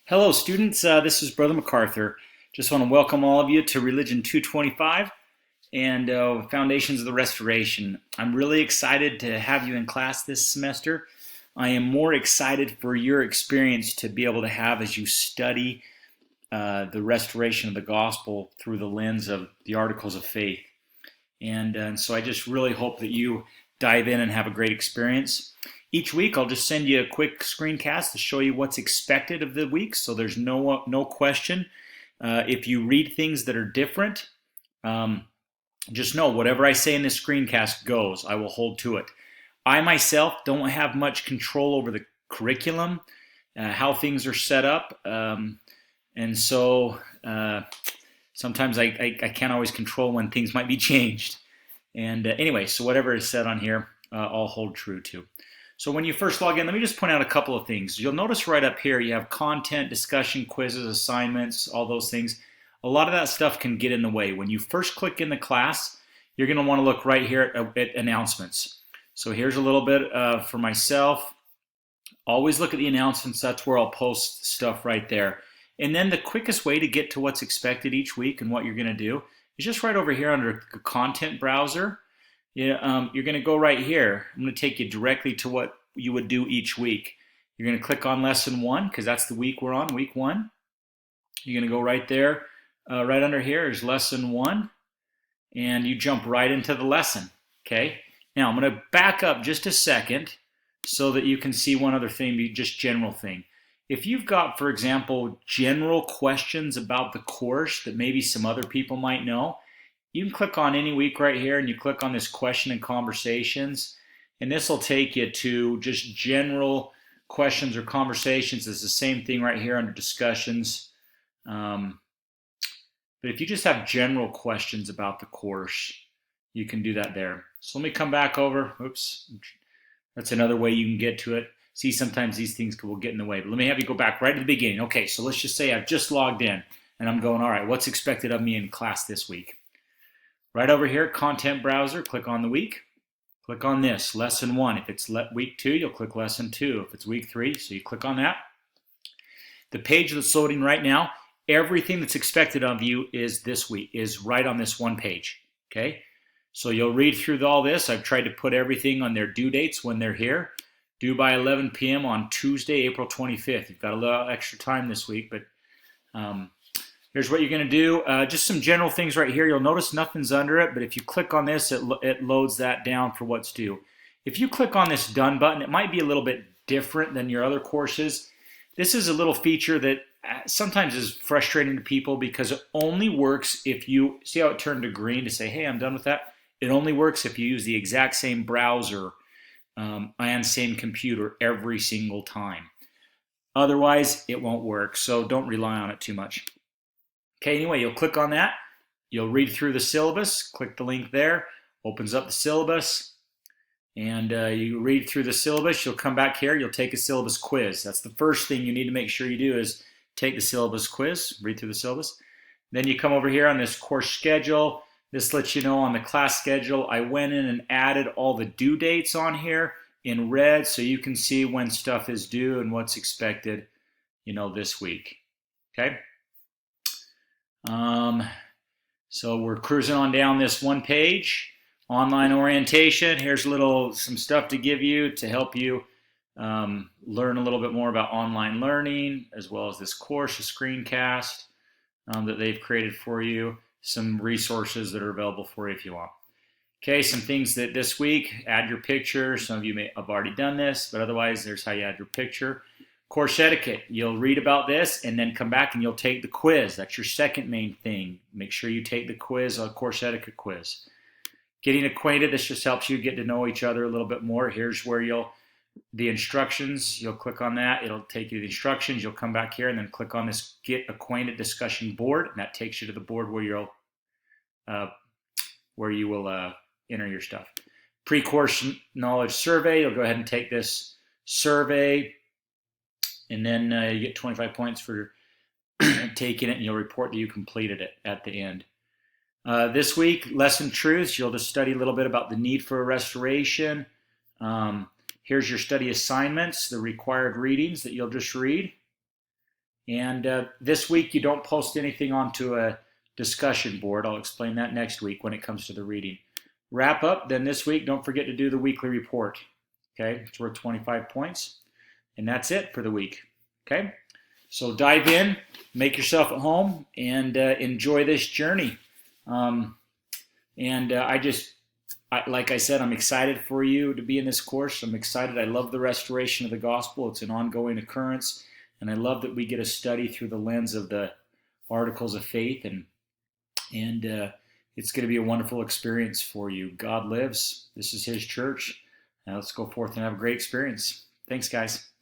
Hello, students. This is Brother MacArthur. Just want to welcome all of you to Religion 225 and Foundations of the Restoration. I'm really excited to have you in class this semester. I am more excited for your experience to be able to have as you study the restoration of the gospel through the lens of the Articles of Faith. And so I just really hope that you dive in and have a great experience. Each week, I'll just send you a quick screencast to show you what's expected of the week, so there's no question. If you read things that are different, just know whatever I say in this screencast goes. I will hold to it. I myself don't have much control over the curriculum, how things are set up, and so sometimes I can't always control when things might be changed. And anyway, so whatever is said on here, I'll hold true to. So when you first log in, let me just point out a couple of things. You'll notice right up here you have content, discussion, quizzes, assignments, all those things. A lot of that stuff can get in the way. When you first click in the class, you're going to want to look right here at announcements. So here's a little bit for myself. Always look at the announcements. That's where I'll post stuff right there. And then the quickest way to get to what's expected each week and what you're going to do is just right over here under the content browser. You're going to go right here. I'm going to take you directly to what you would do each week. You're going to click on lesson 1 because that's the week we're on, week 1. You're going to go right there. Right under here is lesson 1, and you jump right into the lesson. Okay. Now I'm going to back up just a second so that you can see one other thing, just general thing. If you've got, for example, general questions about the course that maybe some other people might know, you can click on any week right here and you click on this question and conversations, and this will take you to just general questions or conversations. It's the same thing right here under discussions. But if you just have general questions about the course, you can do that there. So let me come back over. Oops. That's another way you can get to it. See, sometimes these things will get in the way. But let me have you go back right to the beginning. Okay, so let's just say I've just logged in and I'm going, all right, what's expected of me in class this week? Right over here, content browser, click on the week. Click on this, lesson 1. If it's week 2, you'll click lesson 2. If it's week 3, so you click on that. The page that's loading right now, everything that's expected of you is this week, is right on this one page. Okay? So you'll read through all this. I've tried to put everything on their due dates when they're here. Due by 11 p.m. on Tuesday, April 25th. You've got a little extra time this week, but here's what you're going to do. Just some general things right here. You'll notice nothing's under it, but if you click on this, it loads that down for what's due. If you click on this Done button, it might be a little bit different than your other courses. This is a little feature that sometimes is frustrating to people because it only works if you see how it turned to green to say, hey, I'm done with that. It only works if you use the exact same browser and same computer every single time. Otherwise, it won't work, so don't rely on it too much. Okay, anyway, you'll click on that. You'll read through the syllabus. Click the link there. Opens up the syllabus. And you read through the syllabus. You'll come back here. You'll take a syllabus quiz. That's the first thing you need to make sure you do is take the syllabus quiz. Read through the syllabus. Then you come over here on this course schedule. This lets you know on the class schedule, I went in and added all the due dates on here in red so you can see when stuff is due and what's expected, this week. Okay? So we're cruising on down this one page. Online orientation. Here's some stuff to give you to help you learn a little bit more about online learning, as well as this course, a screencast that they've created for you. Some resources that are available for you if you want. Okay, some things that this week, add your picture. Some of you may have already done this, but otherwise, there's how you add your picture. Course etiquette. You'll read about this and then come back and you'll take the quiz. That's your second main thing. Make sure you take the quiz, a course etiquette quiz. Getting acquainted, this just helps you get to know each other a little bit more. Here's where the instructions, you'll click on that. It'll take you to the instructions. You'll come back here and then click on this Get Acquainted discussion board, and that takes you to the board where you will enter your stuff. Pre-course knowledge survey. You'll go ahead and take this survey, and then you get 25 points for taking it, and you'll report that you completed it at the end. This week, lesson truths. You'll just study a little bit about the need for a restoration. Here's your study assignments, the required readings that you'll just read. And this week, you don't post anything onto a discussion board. I'll explain that next week when it comes to the reading. Wrap up, then this week, don't forget to do the weekly report. Okay, it's worth 25 points. And that's it for the week. Okay, so dive in, make yourself at home, and enjoy this journey. Like I said, I'm excited for you to be in this course. I'm excited. I love the restoration of the gospel. It's an ongoing occurrence. And I love that we get to study through the lens of the articles of faith. And it's going to be a wonderful experience for you. God lives. This is his church. Now let's go forth and have a great experience. Thanks, guys.